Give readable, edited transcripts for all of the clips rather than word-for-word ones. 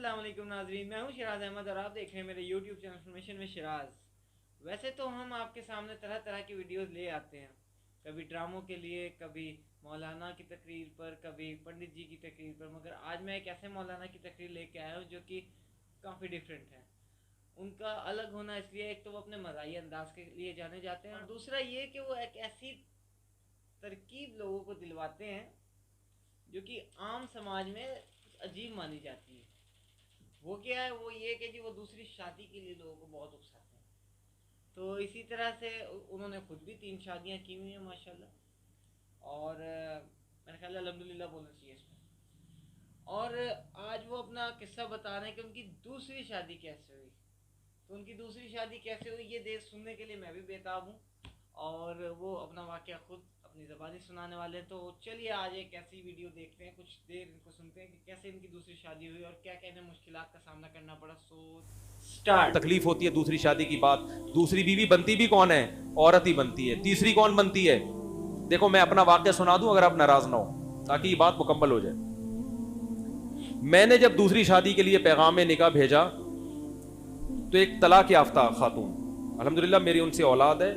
अस्सलाम वालेकुम नाजरीन, मैं हूं शिराज अहमद और आप देख रहे हैं मेरे YouTube चैनल इन्फॉर्मेशन में शिराज। वैसे तो हम आपके सामने तरह तरह की वीडियोस ले आते हैं, कभी ड्रामों के लिए, कभी मौलाना की तकरीर पर, कभी पंडित जी की तकरीर पर, मगर आज मैं एक ऐसे मौलाना की तकरीर लेके आया हूँ जो कि काफ़ी डिफरेंट है। उनका अलग होना इसलिए, एक तो वो अपने मज़ाही अंदाज के लिए जाने जाते हैं और दूसरा ये कि वो एक ऐसी तरकीब लोगों को दिलवाते हैं जो कि आम समाज में अजीब मानी जाती है। वो क्या है, वो ये कि जी वो दूसरी शादी के लिए लोगों को बहुत उकसाते हैं। तो इसी तरह से उन्होंने खुद भी 3 शादियां की हुई हैं माशाल्लाह, और मेरे ख्याल अल्हम्दुलिल्लाह बोलना चाहिए इसमें। और आज वो अपना किस्सा बता रहे हैं कि उनकी दूसरी शादी कैसे हुई। तो उनकी दूसरी शादी कैसे हुई ये देख सुनने के लिए मैं भी बेताब हूँ, और वो अपना वाक़या खुद अपनी ज़बानी सुनाने वाले हैं। तो चलिए आज एक ऐसी वीडियो देखते हैं, कुछ देर इनको सुनते हैं कि कैसे इनकी दूसरी शादी हुई और क्या क्या इन्हें मुश्किलात का सामना करना पड़ा। So start. तकलीफ होती है दूसरी शादी की बात। दूसरी बीवी बनती भी कौन है? औरत ही बनती है। तीसरी कौन बनती है? देखो मैं अपना वाक़या सुना दूं अगर आप नाराज ना हो, ताकि ये बात मुकम्मल हो जाए। मैंने जब दूसरी शादी के लिए पैगाम निकाह भेजा तो एक तलाक याफ्ता खातून, अल्हम्दुलिल्लाह मेरी उनसे औलाद है,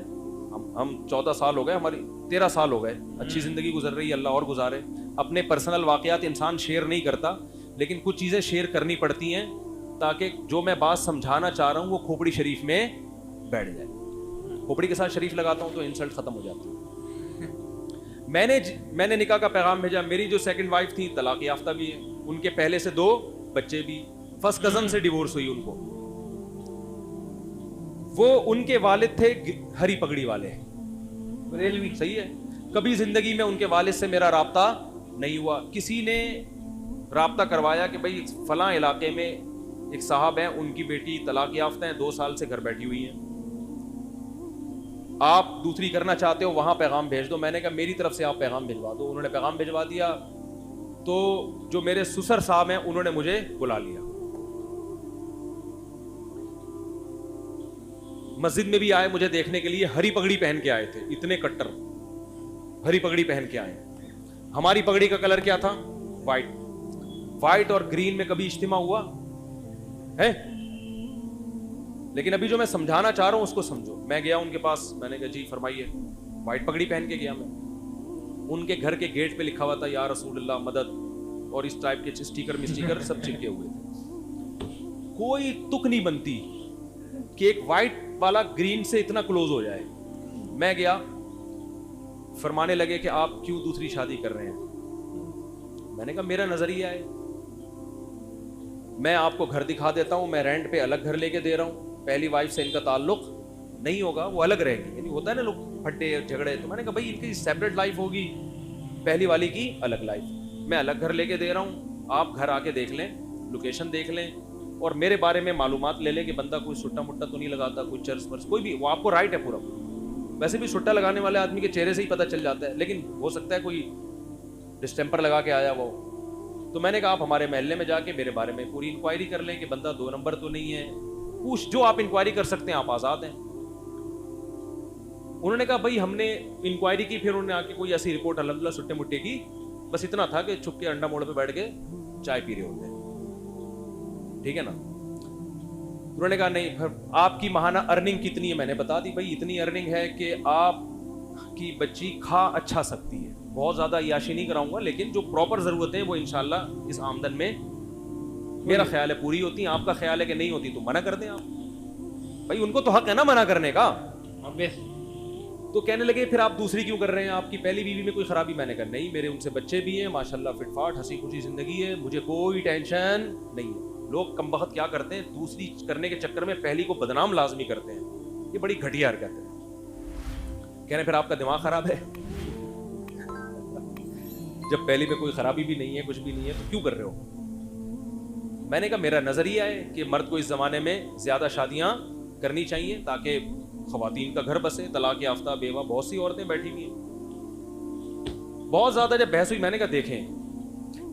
हम 14 साल हो गए, हमारी 13 साल हो गए, अच्छी ज़िंदगी गुजर रही है, अल्लाह और गुजारे। अपने पर्सनल वाक़यात इंसान शेयर नहीं करता, लेकिन कुछ चीज़ें शेयर करनी पड़ती हैं ताकि जो मैं बात समझाना चाह रहा हूँ वो खोपड़ी शरीफ में बैठ जाए। खोपड़ी के साथ शरीफ लगाता हूँ तो इंसल्ट ख़त्म हो जाती है। मैंने निकाह का पैगाम भेजा। मेरी जो सेकंड वाइफ थी तलाक याफ्ता भी है, उनके पहले से 2 बच्चे भी, फर्स्ट कज़न से डिवोर्स हुई उनको। वो उनके वालिद थे हरी पगड़ी वाले, रेलवी, सही है। कभी जिंदगी में उनके वालिद से मेरा राब्ता नहीं हुआ। किसी ने राब्ता करवाया कि भाई फलां इलाके में एक साहब हैं, उनकी बेटी तलाक याफ्ता है, 2 साल से घर बैठी हुई हैं, आप दूसरी करना चाहते हो, वहां पैगाम भेज दो। मैंने कहा मेरी तरफ से आप पैगाम भिजवा दो। उन्होंने पैगाम भिजवा दिया। तो जो मेरे ससुर साहब हैं उन्होंने मुझे बुला लिया, मस्जिद में भी आए मुझे देखने के लिए। हरी पगड़ी पहन के आए थे, इतने कट्टर हरी पगड़ी पहन के आए। हमारी पगड़ी का कलर क्या था? वाइट और ग्रीन में कभी इज्तिमा हुआ है? लेकिन अभी जो मैं समझाना चाह रहा हूं उसको समझो। मैं गया उनके पास, मैंने कहा जी फरमाइए। वाइट पगड़ी पहन के गया मैं। उनके घर के गेट पे लिखा हुआ था या रसूलुल्लाह मदद, और इस टाइप के स्टिकर सब चिपके हुए थे। कोई तुक नहीं बनती कि एक वाइट वाला ग्रीन से इतना क्लोज हो जाए। मैं गया, फरमाने लगे कि आप क्यों दूसरी शादी कर रहे हैं? मैंने कहा मेरा नजरिया है, मैं आपको घर दिखा देता हूं, मैं रेंट पे अलग घर लेके दे रहा हूं, पहली वाइफ से इनका ताल्लुक नहीं होगा, वो अलग रहेगी। यानी होता है ना लोग फटे झगड़े। तो मैंने कहा भाई इनकी सेपरेट लाइफ होगी, पहली वाली की अलग लाइफ। मैं अलग घर लेके दे रहा हूं, आप घर आके देख लें, लोकेशन देख लें और मेरे बारे में मालूमात ले लें कि बंदा कोई सुट्टा मुट्टा तो नहीं लगाता, कोई चर्च वर्स, कोई भी, वो आपको राइट है पूरा। वैसे भी सुट्टा लगाने वाले आदमी के चेहरे से ही पता चल जाता है, लेकिन हो सकता है कोई डिस्टेम्पर लगा के आया वो। तो मैंने कहा आप हमारे महल्ले में जाके मेरे बारे में पूरी इंक्वायरी कर लें कि बंदा 2 नंबर तो नहीं है, पूछ, जो आप इंक्वायरी कर सकते हैं, आप आज़ाद हैं। उन्होंने कहा भाई हमने इंक्वायरी की, फिर उन्होंने आके कोई ऐसी रिपोर्ट अल्हम्दुलिल्लाह सुट्टे मुट्टे की, बस इतना था कि छुप के अंडा मोड़ पे बैठ के चाय पी रहे होते हैं, ठीक है ना। उन्होंने कहा नहीं, फिर आपकी माहाना अर्निंग कितनी है? मैंने बता दी भाई इतनी अर्निंग है कि आप की बच्ची खा अच्छा सकती है। बहुत ज़्यादा याशी नहीं कराऊंगा, लेकिन जो प्रॉपर ज़रूरतें हैं वो इंशाल्लाह इस आमदन में मेरा ख्याल है पूरी होती हैं। आपका ख्याल है कि नहीं होती तो मना कर दें आप, भाई उनको तो हक है ना मना करने का। तो कहने लगे फिर आप दूसरी क्यों कर रहे हैं? आपकी पहली बीवी में कोई खराबी? मैंने कहा नहीं, मेरे उनसे बच्चे भी हैं माशाल्लाह, फिटफाट हंसी खुशी जिंदगी है, मुझे कोई टेंशन नहीं है। लोग कमबख्त क्या करते हैं, दूसरी करने के चक्कर में पहली को बदनाम लाजमी करते हैं, ये बड़ी घटिया हरकत है। कह रहे फिर आपका दिमाग खराब है जब पहली में कोई खराबी भी नहीं है, कुछ भी नहीं है, तो क्यों कर रहे हो? मैंने कहा मेरा नजरिया है कि मर्द को इस जमाने में ज्यादा शादियां करनी चाहिए ताकि खवातीन का घर बसे। तलाक याफ्ता बेवा बहुत सी औरतें बैठी हुई हैं। बहुत ज्यादा जब बहस हुई, मैंने कहा देखें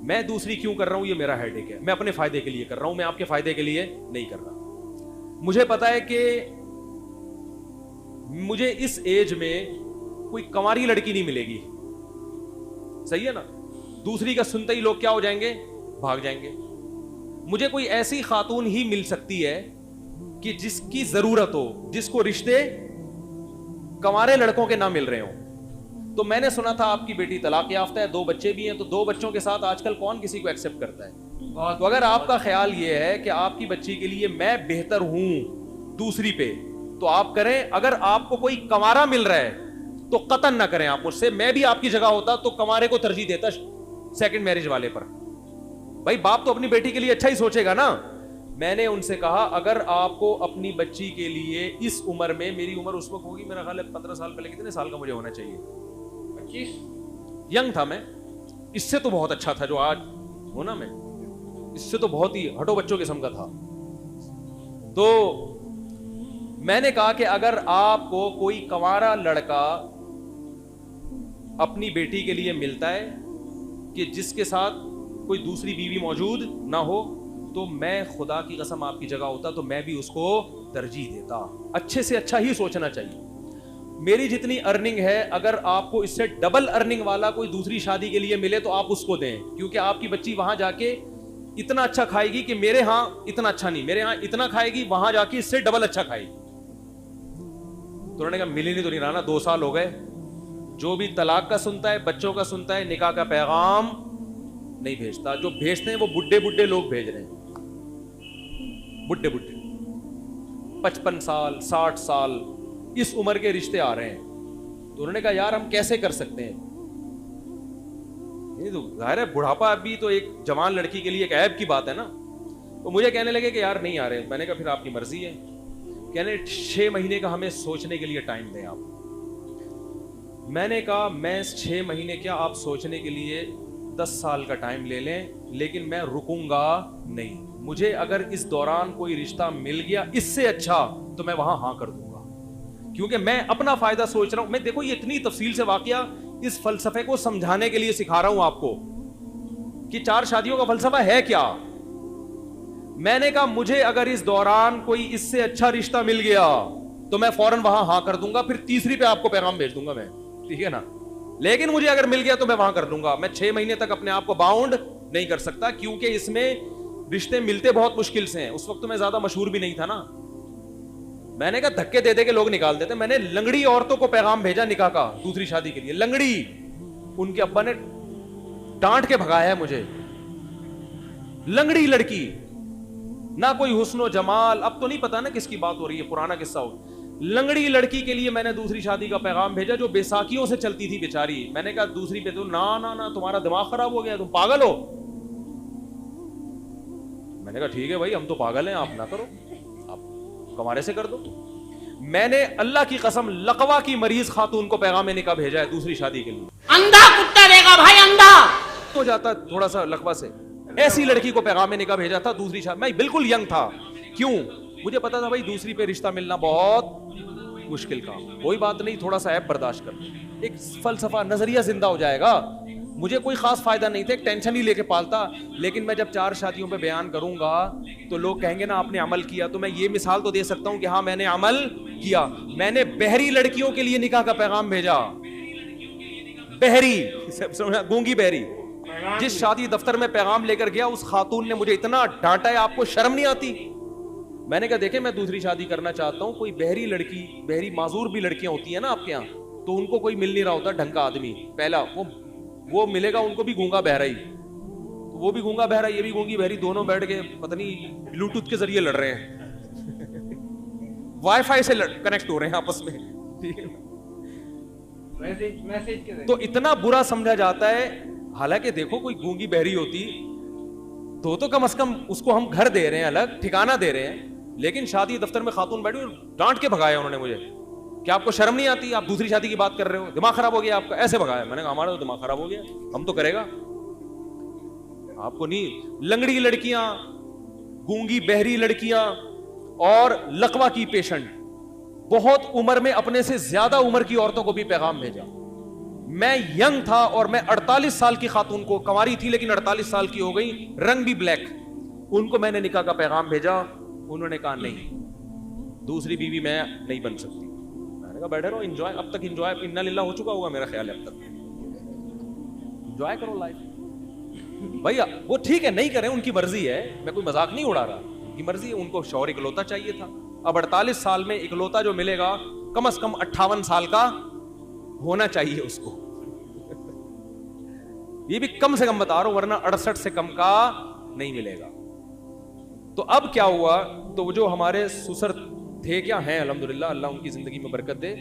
मैं दूसरी क्यों कर रहा हूं, ये मेरा हेडेक है, मैं अपने फायदे के लिए कर रहा हूं, मैं आपके फायदे के लिए नहीं कर रहा। मुझे पता है कि मुझे इस एज में कोई कंवारी लड़की नहीं मिलेगी, सही है ना। दूसरी का सुनते ही लोग क्या हो जाएंगे, भाग जाएंगे। مجھے کوئی ایسی خاتون ہی مل سکتی ہے کہ جس کی ضرورت ہو, جس کو رشتے کنوارے لڑکوں کے نہ مل رہے ہوں. تو میں نے سنا تھا آپ کی بیٹی طلاق یافتہ ہے, 2 بچے بھی ہیں, تو 2 بچوں کے ساتھ آج کل کون کسی کو ایکسپٹ کرتا ہے؟ تو اگر آپ کا خیال یہ ہے کہ آپ کی بچی کے لیے میں بہتر ہوں دوسری پہ, تو آپ کریں. اگر آپ کو کوئی کنوارا مل رہا ہے تو قطعاً نہ کریں آپ مجھ سے. میں بھی آپ کی جگہ ہوتا تو کنوارے کو ترجیح دیتا سیکنڈ میرج والے پر. بھائی باپ تو اپنی بیٹی کے لیے اچھا ہی سوچے گا نا. میں نے ان سے کہا اگر آپ کو اپنی بچی کے لیے اس عمر میں, میری عمر اس وقت ہوگی میرا خیال ہے 15 سال پہلے, کتنے سال کا مجھے ہونا چاہیے, 25, ینگ تھا میں, اس سے تو بہت اچھا تھا جو آج ہونا, میں اس سے تو بہت ہی ہٹو بچوں قسم کا تھا. تو میں نے کہا کہ اگر آپ کو کوئی کنوارا لڑکا اپنی بیٹی کے لیے ملتا ہے کہ جس کے ساتھ کوئی دوسری بیوی موجود نہ ہو, تو میں خدا کی قسم آپ کی جگہ ہوتا تو میں بھی اس کو ترجیح دیتا. اچھے سے اچھا ہی سوچنا چاہیے. میری جتنی ارننگ ہے, اگر آپ کو اس سے ڈبل ارننگ والا کوئی دوسری شادی کے لیے ملے تو آپ اس کو دیں, کیونکہ آپ کی بچی وہاں جا کے اتنا اچھا کھائے گی کہ میرے ہاں اتنا اچھا نہیں, میرے ہاں اتنا کھائے گی, وہاں جا کے اس سے ڈبل اچھا کھائے گی. تو انہوں نے کہا مل ہی نہیں تو نہیں رہا نا, 2 سال ہو گئے. جو بھی طلاق کا سنتا ہے, بچوں کا سنتا ہے, نکاح کا پیغام نہیں بھیجتا. جو بھیجتے ہیں وہ بڈھے لوگ بھیج رہے ہیں, بڈھے 55 سال 60 سال اس عمر کے رشتے آ رہے ہیں. تو انہوں نے کہا یار ہم کیسے کر سکتے ہیں, یہ تو ظاہر ہے بڑھاپا ابھی تو ایک جوان لڑکی کے لیے ایک عیب کی بات ہے نا. تو مجھے کہنے لگے کہ یار نہیں آ رہے. میں نے کہا پھر آپ کی مرضی ہے. کہنے 6 مہینے کا ہمیں سوچنے کے لیے ٹائم دیں آپ. میں نے کہا میں 6 مہینے کیا, آپ سوچنے کے لیے 10 سال کا ٹائم لے لیں, لیکن میں رکوں گا نہیں. مجھے اگر اس دوران کوئی رشتہ مل گیا اس سے اچھا تو میں وہاں ہاں کر دوں گا, کیونکہ میں اپنا فائدہ سوچ رہا ہوں. میں دیکھو یہ اتنی تفصیل سے واقعہ اس فلسفے کو سمجھانے کے لیے سکھا رہا ہوں آپ کو کہ 4 شادیوں کا فلسفہ ہے کیا. میں نے کہا مجھے اگر اس دوران کوئی اس سے اچھا رشتہ مل گیا تو میں فوراً وہاں ہاں کر دوں گا, پھر تیسری پہ آپ کو پیغام بھیج دوں گا میں, ٹھیک ہے نا. لیکن مجھے اگر مل گیا تو میں وہاں کر دوں گا. میں 6 مہینے تک اپنے آپ کو باؤنڈ نہیں کر سکتا, کیونکہ اس میں رشتے ملتے بہت مشکل سے ہیں. اس وقت تو میں زیادہ مشہور بھی نہیں تھا نا. میں نے کہا دھکے دے دے کے لوگ نکال دیتے. میں نے لنگڑی عورتوں کو پیغام بھیجا نکاح کا دوسری شادی کے لیے, لنگڑی. ان کے ابا نے ڈانٹ کے بھگایا ہے مجھے. لنگڑی لڑکی, نہ کوئی حسن و جمال, اب تو نہیں پتا نا کس کی بات ہو رہی ہے, پرانا قصہ ہو. لنگڑی لڑکی کے لیے میں نے دوسری شادی کا پیغام بھیجا جو بیساکھیوں سے چلتی تھی بیچاری. میں نے کہا دوسری پہ تو نا تمہارا دماغ خراب ہو گیا, تم پاگل ہو. میں نے کہا ٹھیک ہے بھائی ہم تو پاگل ہیں, آپ نہ کرو, آپ کمارے سے کر دو. میں نے اللہ کی قسم لقوا کی مریض خاتون کو پیغام نکاح بھیجا ہے دوسری شادی کے لیے. اندھا کتا دے گا بھائی, اندھا ہو جاتا تھوڑا سا لقوا سے. ایسی لڑکی کو پیغام نکاح بھیجا تھا دوسری شادی. میں بالکل ینگ تھا, کیوں, مجھے پتا تھا بھائی دوسری پہ رشتہ ملنا بہت مشکل کام. کوئی بات نہیں, تھوڑا سا ایپ برداشت کر, ایک فلسفہ نظریہ زندہ ہو جائے گا. مجھے کوئی خاص فائدہ نہیں تھا, ایک ٹینشن ہی لے کے پالتا. لیکن میں جب 4 شادیوں پہ بیان کروں گا تو لوگ کہیں گے نا آپ نے عمل کیا. تو میں یہ مثال تو دے سکتا ہوں کہ ہاں میں نے عمل کیا. میں نے بہری لڑکیوں کے لیے نکاح کا پیغام بھیجا. بہری, گونگی بہری. جس شادی دفتر میں پیغام لے کر گیا اس خاتون نے مجھے اتنا ڈانٹا ہے, آپ کو شرم نہیں آتی. میں نے کہا دیکھیں میں دوسری شادی کرنا چاہتا ہوں, کوئی بہری لڑکی, بہری معذور بھی لڑکیاں ہوتی ہیں نا آپ کے یہاں, تو ان کو کوئی مل نہیں رہا ہوتا ڈھنگ کا آدمی. پہلا وہ ملے گا ان کو بھی گونگا بہرا ہی, وہ بھی گونگا بہرا, یہ بھی گونگی بہری, دونوں بیٹھ کے پتہ نہیں بلوٹوتھ کے ذریعے لڑ رہے ہیں, وائی فائی سے کنیکٹ ہو رہے ہیں آپس میں. تو اتنا برا سمجھا جاتا ہے. حالانکہ دیکھو کوئی گونگی بہری ہوتی تو کم از کم اس کو ہم گھر دے رہے ہیں, الگ ٹھکانہ دے رہے ہیں. لیکن شادی دفتر میں خاتون بیٹھی اور ڈانٹ کے بھگایا انہوں نے مجھے. کیا آپ کو شرم نہیں آتی, آپ دوسری شادی کی بات کر رہے ہو, دماغ خراب ہو گیا آپ کا, ایسے بھگایا. میں نے کہا ہمارا تو دماغ خراب ہو گیا, ہم تو کرے گا, آپ کو نہیں. لنگڑی لڑکیاں, گونگی بہری لڑکیاں اور لقوا کی پیشنٹ, بہت عمر میں اپنے سے زیادہ عمر کی عورتوں کو بھی پیغام بھیجا. میں ینگ تھا اور میں 48 سال کی خاتون کو, کنواری تھی لیکن 48 سال کی ہو گئی, رنگ بھی بلیک, ان کو میں نے نکاح کا پیغام بھیجا. انہوں نے کہا نہیں, دوسری بیوی میں نہیں بن سکتی. میں نے کہا بیٹھے رہو, انجوائے, اب تک انجوائے انا للہ ہو چکا ہوگا میرا خیال ہے, اب تک انجوائے کرو لائف. भाई वो ठीक है, नहीं करें, उनकी मर्जी है, मैं कोई मजाक नहीं उड़ा रहा, उनकी मर्जी है, उनको शौहर इकलौता चाहिए था। अब 48 साल में इकलौता जो मिलेगा कम से कम 58 साल का होना चाहिए उसको। ये भी कम से कम बता रहा हूं, वरना 68 से कम का नहीं मिलेगा। तो अब क्या हुआ, तो जो हमारे ससुर थे, क्या हैं अल्हम्दुलिल्लाह, अल्लाह उनकी जिंदगी में बरकत दे,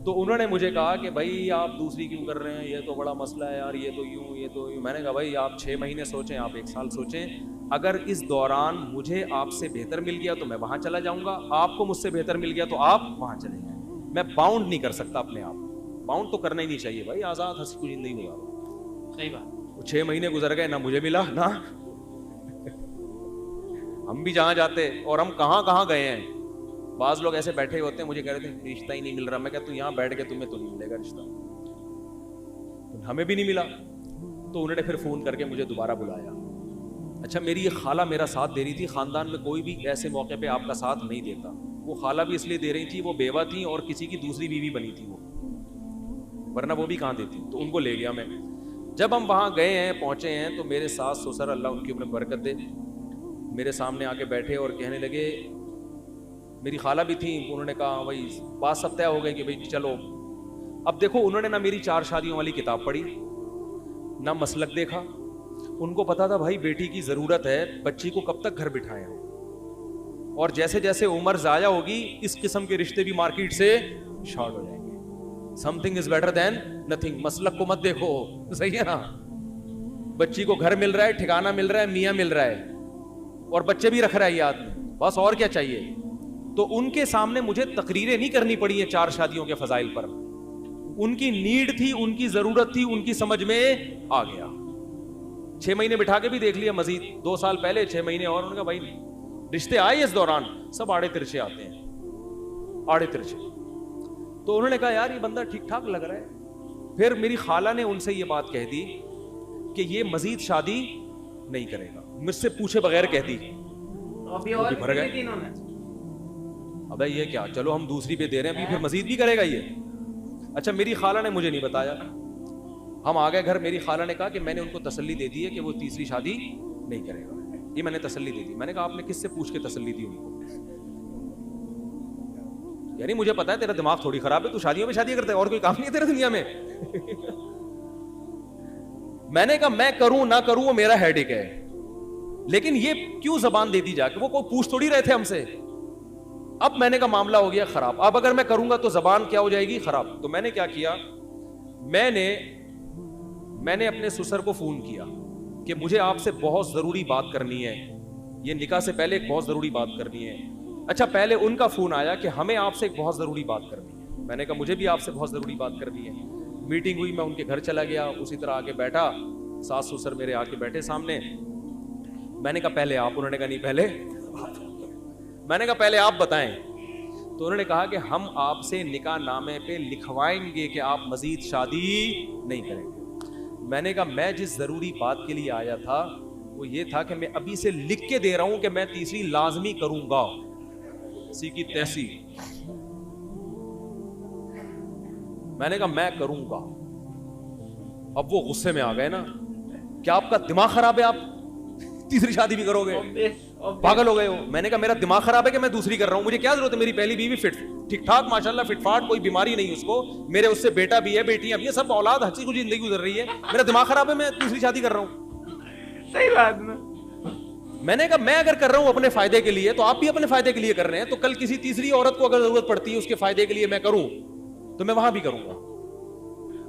तो उन्होंने मुझे कहा कि भाई आप दूसरी क्यों कर रहे हैं, ये तो बड़ा मसला है यार, ये तो यूं, ये तो यूं। मैंने कहा भाई आप 6 महीने सोचें, आप 1 साल सोचें, अगर इस दौरान मुझे आपसे बेहतर मिल गया तो मैं वहां चला जाऊंगा, आपको मुझसे बेहतर मिल गया तो आप वहां चले जाएं। मैं बाउंड नहीं कर सकता अपने आप, बाउंड तो करना ही नहीं चाहिए भाई, आजाद हंसी खुशी जिंदगी गुजारो। सही बात। 6 महीने गुजर गए, ना मुझे मिला ना हम भी जहां जाते, और हम कहां कहां गए हैं। बाज लोग ऐसे बैठे होते हैं, मुझे कह रहे थे रिश्ता ही नहीं मिल रहा। मैं कहता हूं यहां बैठ के तुम्हें तो नहीं मिलेगा रिश्ता, हमें भी नहीं मिला। तो उन्होंने फिर फोन करके मुझे दोबारा बुलाया। अच्छा, मेरी ये खाला मेरा साथ दे रही थी, खानदान में कोई भी ऐसे मौके पे आपका साथ नहीं देता। वो खाला भी इसलिए दे रही थी, वो बेवा थी और किसी की दूसरी बीवी बनी थी वो, वरना वो भी कहाँ देती। तो उनको ले गया मैं। जब हम वहाँ गए हैं, पहुँचे हैं, तो मेरे सास ससुर अल्लाह उनकी उम्र बरकत दे मेरे सामने आके बैठे और कहने लगे, मेरी खाला भी थी, उन्होंने कहा भाई बात सब तय हो गई कि भाई चलो। अब देखो, उन्होंने ना मेरी 4 शादियों वाली किताब पढ़ी, ना मसलक देखा। उनको पता था भाई बेटी की जरूरत है, बच्ची को कब तक घर बिठाएं हम, और जैसे जैसे उम्र जाया होगी इस किस्म के रिश्ते भी मार्केट से शॉर्ट हो जाएंगे। Something is better than nothing. मसलक को मत देखो, सही है ना। बच्ची को घर मिल रहा है, ठिकाना मिल रहा है, मियाँ मिल रहा है, और बच्चे भी रख रहा है ये आदमी, बस और क्या चाहिए। तो उनके सामने मुझे तकरीरें नहीं करनी पड़ी है 4 शादियों के फजाइल पर। उनकी नीड थी, उनकी जरूरत थी, उनकी समझ में आ गया। 6 महीने बिठा के भी देख लिया, मजीद 2 साल पहले 6 महीने और। उन्होंने कहा भाई रिश्ते आए इस दौरान, सब आड़े तिरछे आते हैं, आड़े तिरछे। तो उन्होंने कहा यार ये बंदा ठीक ठाक लग रहा है। फिर मेरी खाला ने उनसे ये बात कह दी कि ये मजीद शादी नहीं करेगा, मुझसे पूछे बगैर कह दी। अभी और भर गए। अबे ये क्या, चलो हम दूसरी पे दे रहे हैं, अभी फिर मजीद भी करेगा ये। अच्छा, मेरी खाला ने मुझे नहीं बताया। हम आ गए घर, मेरी खाला ने कहा कि मैंने उनको तसल्ली दे दी है कि वो तीसरी शादी नहीं करेगा, ये मैंने तसल्ली दे दी। मैंने कहा आपने किससे पूछ के तसल्ली दी उनको? यानी मुझे पता है तेरा दिमाग थोड़ी खराब है, तू शादियों में शादी करता है, और कोई काम नहीं है तेरे दुनिया में। मैंने कहा मैं करूं ना करूं वो मेरा हेडेक है, लेकिन ये क्यों जबान देती जाके, वो कोई पूछ थोड़ी रहे थे हमसे। अब मैंने कहा मामला हो गया खराब, अब अगर मैं करूंगा तो जबान क्या हो जाएगी, खराब। तो मैंने क्या किया, मैंने अपने ससुर को फोन किया कि मुझे आपसे बहुत जरूरी बात करनी है, ये निकाह से पहले एक बहुत जरूरी बात करनी है। अच्छा, पहले उनका फोन आया कि हमें आपसे एक बहुत जरूरी बात करनी है। मैंने कहा मुझे भी आपसे बहुत जरूरी बात करनी है। मीटिंग हुई, मैं उनके घर चला गया, उसी तरह आके बैठा, सास ससुर मेरे आके बैठे सामने। मैंने कहा पहले आप, उन्होंने कहा नहीं पहले मैंने कहा पहले आप बताएं। तो उन्होंने कहा कि हम आपसे निकाह नामे पे लिखवाएंगे कि आप मजीद शादी नहीं करेंगे। मैंने कहा मैं जिस जरूरी बात के लिए आया था वो ये था कि मैं अभी से लिख के दे रहा हूं कि मैं तीसरी लाजमी करूंगा, सी की तैसी। मैंने कहा मैं करूंगा। अब वो गुस्से में आ गए ना, क्या आपका दिमाग खराब है, आप तीसरी शादी भी करोगे, पागल हो गए हो। मैंने कहा मेरा दिमाग खराब है कि मैं दूसरी कर रहा हूं, मुझे क्या जरूरत है, मेरी पहली बीवी फिट ठीक ठाक माशाल्लाह, फिटफाट, कोई बीमारी नहीं उसको, मेरे उससे बेटा भी है, बेटियां भी है, सब औलाद हंसी खुशी जिंदगी गुजर रही है। मेरा दिमाग खराब है, मैं दूसरी शादी कर रहा हूं। सही बात ना। मैंने कहा मैं अगर कर रहा हूं अपने फायदे के लिए तो आप भी अपने फायदे के लिए कर रहे हैं, तो कल किसी तीसरी औरत को अगर जरूरत पड़ती है उसके फायदे के लिए मैं करूं तो मैं वहां भी करूंगा।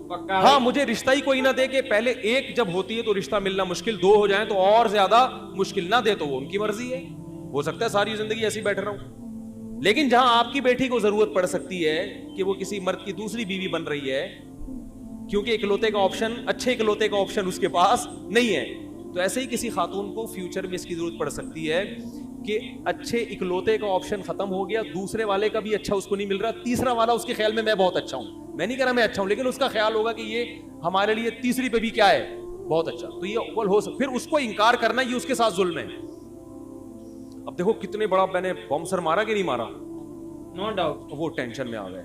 हाँ, मुझे रिश्ता ही कोई ना दे के पहले एक जब होती है तो रिश्ता मिलना मुश्किल, 2 हो जाए तो और ज्यादा मुश्किल, ना दे तो वो उनकी मर्जी है, हो सकता है सारी जिंदगी ऐसी बैठ रहा हूं। लेकिन जहां आपकी बेटी को जरूरत पड़ सकती है कि वो किसी मर्द की दूसरी बीवी बन रही है, क्योंकि इकलौते का ऑप्शन, अच्छे इकलौते का ऑप्शन उसके पास नहीं है, तो ऐसे ही किसी खातून को फ्यूचर में इसकी जरूरत पड़ सकती है कि अच्छे इकलौते का ऑप्शन खत्म हो गया, दूसरे वाले का भी अच्छा उसको नहीं मिल रहा, तीसरा वाला उसके ख्याल में मैं बहुत अच्छा हूं, मैं नहीं कह रहा मैं अच्छा हूं, लेकिन उसका ख्याल होगा कि ये हमारे लिए तीसरी पे भी क्या है, बहुत अच्छा, तो ये अव्वल हो सकता, फिर उसको इनकार करना ये उसके साथ जुल्म है। अब देखो कितने बड़ा मैंने बम सर मारा कि नहीं मारा, नो डाउट। वो टेंशन में आ गए।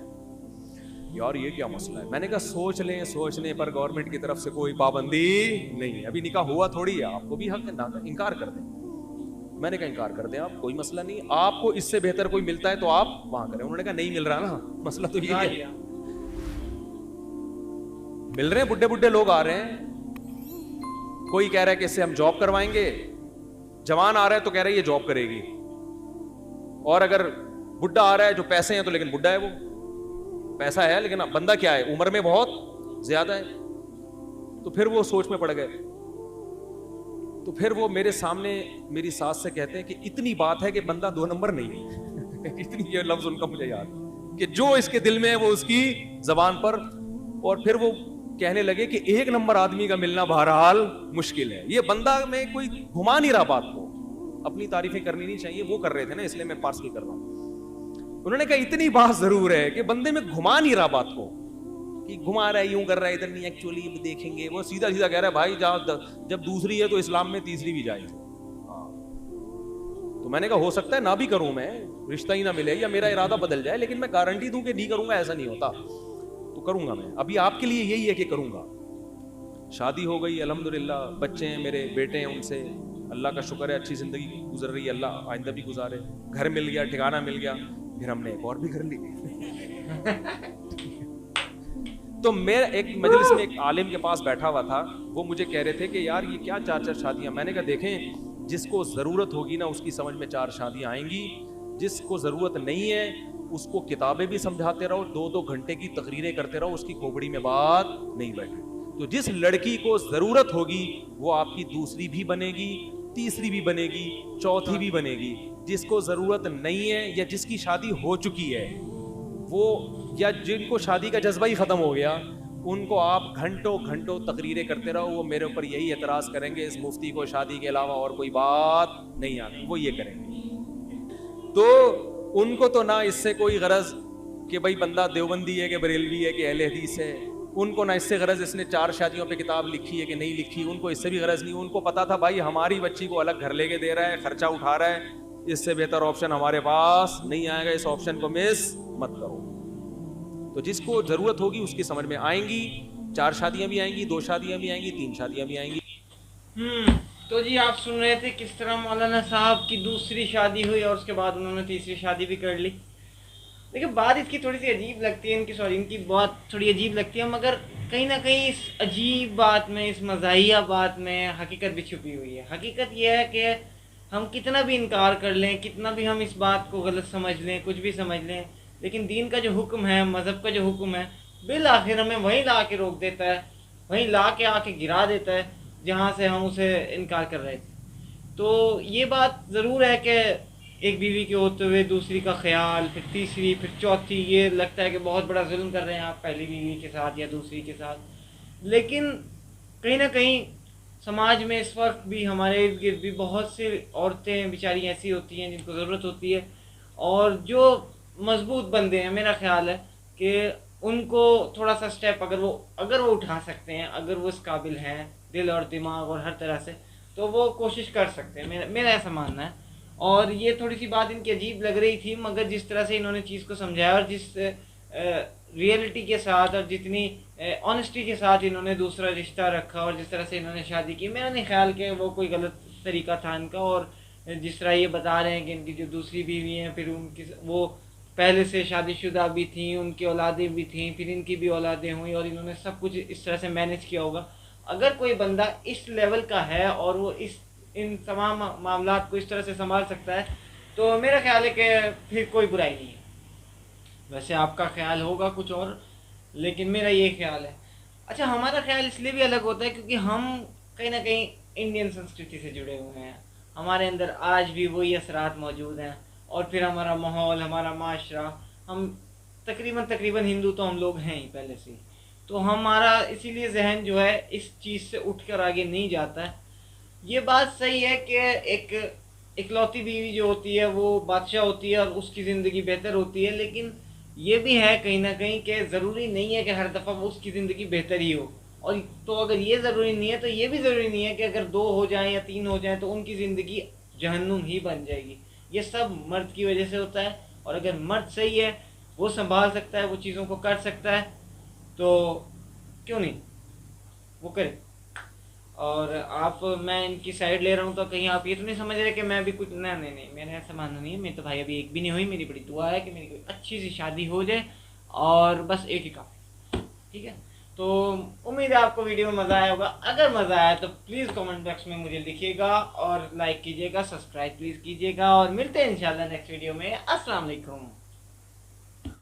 یار یہ کیا مسئلہ ہے. میں نے کہا سوچنے پر گورنمنٹ کی طرف سے کوئی پابندی نہیں ہے. ابھی نکاح ہوا تھوڑی ہے, آپ کو بھی حق ہے نا انکار کر دیں. میں نے کہا انکار کر دیں آپ, کوئی مسئلہ نہیں, آپ کو اس سے بہتر کوئی ملتا ہے تو آپ وہاں کریں. انہوں نے کہا نہیں مل رہا نا, مسئلہ تو یہ ہے. مل رہے ہیں, بڈھے لوگ آ رہے ہیں, کوئی کہہ رہا ہے کہ اس سے ہم جاب کروائیں گے, جوان آ رہا ہے تو کہہ رہا ہے یہ جاب کرے گی, اور اگر بڈھا آ رہا ہے جو پیسے ہیں تو لیکن بڈھا ہے, وہ پیسہ ہے لیکن بندہ کیا ہے, عمر میں بہت زیادہ ہے. تو پھر وہ سوچ میں پڑ گئے. تو پھر وہ میرے سامنے میری ساس سے کہتے ہیں کہ اتنی بات ہے کہ بندہ 2 نمبر نہیں. اتنی, یہ لفظ ان کا مجھے یاد کہ جو اس کے دل میں ہے وہ اس کی زبان پر. اور پھر وہ کہنے لگے کہ 1 نمبر آدمی کا ملنا بہرحال مشکل ہے. یہ بندہ میں کوئی گھما نہیں رہا بات کو, اپنی تعریفیں کرنی نہیں چاہیے, وہ کر رہے تھے نا, اس لیے میں پارسل کر رہا ہوں. انہوں نے کہا اتنی بات ضرور ہے کہ بندے میں گھما نہیں رہا بات کو, کہ گھما رہا ہے, یوں کر رہا ہے, ادھر نہیں, ایکچولی دیکھیں گے. وہ سیدھا کہہ رہا ہے بھائی جب دوسری ہے تو اسلام میں تیسری بھی جائز. تو میں نے کہا ہو سکتا ہے نہ بھی کروں, میں رشتہ ہی نہ ملے یا میرا ارادہ بدل جائے, لیکن میں گارنٹی دوں کہ نہیں کروں گا ایسا نہیں ہوتا. تو کروں گا میں. ابھی آپ کے لیے یہی ہے کہ کروں گا. شادی ہو گئی الحمدللہ, بچے ہیں میرے, بیٹے ہیں, ان سے اللہ کا شکر ہے اچھی زندگی گزر رہی ہے, اللہ آئندہ بھی گزارے. گھر مل گیا, ٹھکانہ مل گیا, پھر ہم نے ایک اور بھی گھر لی. تو میں ایک مجلس میں ایک عالم کے پاس بیٹھا ہوا تھا, وہ مجھے کہہ رہے تھے کہ یار یہ کیا 4 شادیاں. میں نے کہا دیکھیں, جس کو ضرورت ہوگی نا اس کی سمجھ میں 4 شادیاں آئیں گی, جس کو ضرورت نہیں ہے اس کو کتابیں بھی سمجھاتے رہو, 2 گھنٹے کی تقریریں کرتے رہو, اس کی کھوپڑی میں بات نہیں بیٹھے. تو جس لڑکی کو ضرورت ہوگی وہ آپ کی دوسری بھی بنے گی, تیسری بھی بنے گی, چوتھی بھی بنے گی. جس کو ضرورت نہیں ہے یا جس کی شادی ہو چکی ہے وہ, یا جن کو شادی کا جذبہ ہی ختم ہو گیا, ان کو آپ گھنٹوں تقریریں کرتے رہو, وہ میرے اوپر یہی اعتراض کریں گے اس مفتی کو شادی کے علاوہ اور کوئی بات نہیں آتی, وہ یہ کریں گے. تو ان کو تو نہ اس سے کوئی غرض کہ بھائی بندہ دیوبندی ہے کہ بریلوی ہے کہ اہل حدیث ہے, ان کو نہ اس سے غرض اس نے 4 شادیوں پہ کتاب لکھی ہے کہ نہیں لکھی, ان کو اس سے بھی غرض نہیں. ان کو پتا تھا بھائی ہماری بچی کو الگ گھر لے کے دے رہا ہے, خرچہ اٹھا رہا ہے, اس سے بہتر آپشن ہمارے پاس نہیں آئے گا, اس آپشن کو مس مت کرو. تو جس کو ضرورت ہوگی اس کی سمجھ میں آئیں گی, 4 شادیاں بھی آئیں گی, 2 شادیاں بھی آئیں گی, 3 شادیاں بھی آئیں گی. تو جی آپ سن رہے تھے کس طرح مولانا صاحب کی دوسری شادی ہوئی اور اس کے بعد انہوں نے تیسری شادی بھی کر لی. دیکھیں بات اس کی تھوڑی سی عجیب لگتی ہے, ان کی بات تھوڑی عجیب لگتی ہے, مگر کہیں نہ کہیں اس عجیب بات میں, اس مزاحیہ بات میں حقیقت بھی چھپی ہوئی ہے. حقیقت یہ ہے کہ ہم کتنا بھی انکار کر لیں, کتنا بھی ہم اس بات کو غلط سمجھ لیں, کچھ بھی سمجھ لیں, لیکن دین کا جو حکم ہے, مذہب کا جو حکم ہے, بالآخر ہمیں وہیں لا کے روک دیتا ہے, وہیں لا کے آ کے گرا دیتا ہے جہاں سے ہم اسے انکار کر رہے تھے. تو یہ بات ضرور ہے کہ ایک بیوی کے ہوتے ہوئے دوسری کا خیال, پھر تیسری, پھر چوتھی, یہ لگتا ہے کہ بہت بڑا ظلم کر رہے ہیں آپ پہلی بیوی کے ساتھ یا دوسری کے ساتھ. لیکن کہیں نہ کہیں سماج میں اس وقت بھی ہمارے ارد گرد بھی بہت سی عورتیں بیچاری ایسی ہوتی ہیں جن کو ضرورت ہوتی ہے, اور جو مضبوط بندے ہیں, میرا خیال ہے کہ ان کو تھوڑا سا سٹیپ اگر وہ اٹھا سکتے ہیں, اگر وہ اس قابل ہیں دل اور دماغ اور ہر طرح سے, تو وہ کوشش کر سکتے ہیں, میرا ایسا ماننا ہے. اور یہ تھوڑی سی بات ان کی عجیب لگ رہی تھی, مگر جس طرح سے انہوں نے چیز کو سمجھایا اور جس ریئلٹی کے ساتھ اور جتنی آنیسٹی کے ساتھ انہوں نے دوسرا رشتہ رکھا اور جس طرح سے انہوں نے شادی کی, میرا نہیں خیال کہ وہ کوئی غلط طریقہ تھا ان کا. اور جس طرح یہ بتا رہے ہیں کہ ان کی جو دوسری بیوی ہیں, پھر ان کی وہ پہلے سے شادی شدہ بھی تھیں, ان کی اولادیں بھی تھیں, پھر ان کی بھی اولادیں ہوئیں, اور انہوں نے سب کچھ اس طرح سے مینیج کیا ہوگا. اگر کوئی بندہ اس لیول کا ہے اور وہ ان تمام معاملات کو اس طرح سے سنبھال سکتا ہے, تو میرا خیال ہے کہ پھر کوئی برائی نہیں ہے. ویسے آپ کا خیال ہوگا کچھ اور, لیکن میرا یہ خیال ہے. اچھا, ہمارا خیال اس لیے بھی الگ ہوتا ہے کیونکہ ہم کہیں نہ کہیں انڈین سنسکرتی سے جڑے ہوئے ہیں, ہمارے اندر آج بھی وہی اثرات موجود ہیں, اور پھر ہمارا ماحول, ہمارا معاشرہ, ہم تقریباً ہندو تو ہم لوگ ہیں ہی پہلے سے, تو ہمارا اسی لیے ذہن جو ہے اس چیز سے اٹھ کر آگے نہیں جاتا ہے. یہ بات صحیح ہے کہ ایک اکلوتی بیوی جو ہوتی ہے وہ بادشاہ ہوتی ہے اور اس کی زندگی بہتر ہوتی ہے, لیکن یہ بھی ہے کہیں نہ کہیں کہ ضروری نہیں ہے کہ ہر دفعہ وہ اس کی زندگی بہتر ہی ہو. اور تو اگر یہ ضروری نہیں ہے تو یہ بھی ضروری نہیں ہے کہ اگر 2 ہو جائیں یا 3 ہو جائیں تو ان کی زندگی جہنم ہی بن جائے گی. یہ سب مرد کی وجہ سے ہوتا ہے, اور اگر مرد صحیح ہے وہ संभाल सकता है, वो चीज़ों को कर सकता है, तो क्यों नहीं वो करे। और आप, मैं इनकी साइड ले रहा हूँ तो कहीं आप ये तो नहीं समझ रहे कि मैं भी कुछ, नहीं, मैंने ऐसा मानना नहीं है। मैं तो भाई अभी एक भी नहीं हुई, मेरी बड़ी दुआ है कि मेरी कोई अच्छी सी शादी हो जाए और बस एक ही काफ़ी, ठीक है। तो उम्मीद है आपको वीडियो में मज़ा आया होगा। अगर मज़ा आया तो प्लीज़ कमेंट बॉक्स में मुझे लिखिएगा और लाइक कीजिएगा, सब्सक्राइब प्लीज़ कीजिएगा, और मिलते हैं इंशाल्लाह नेक्स्ट वीडियो में। अस्सलाम वालेकुम।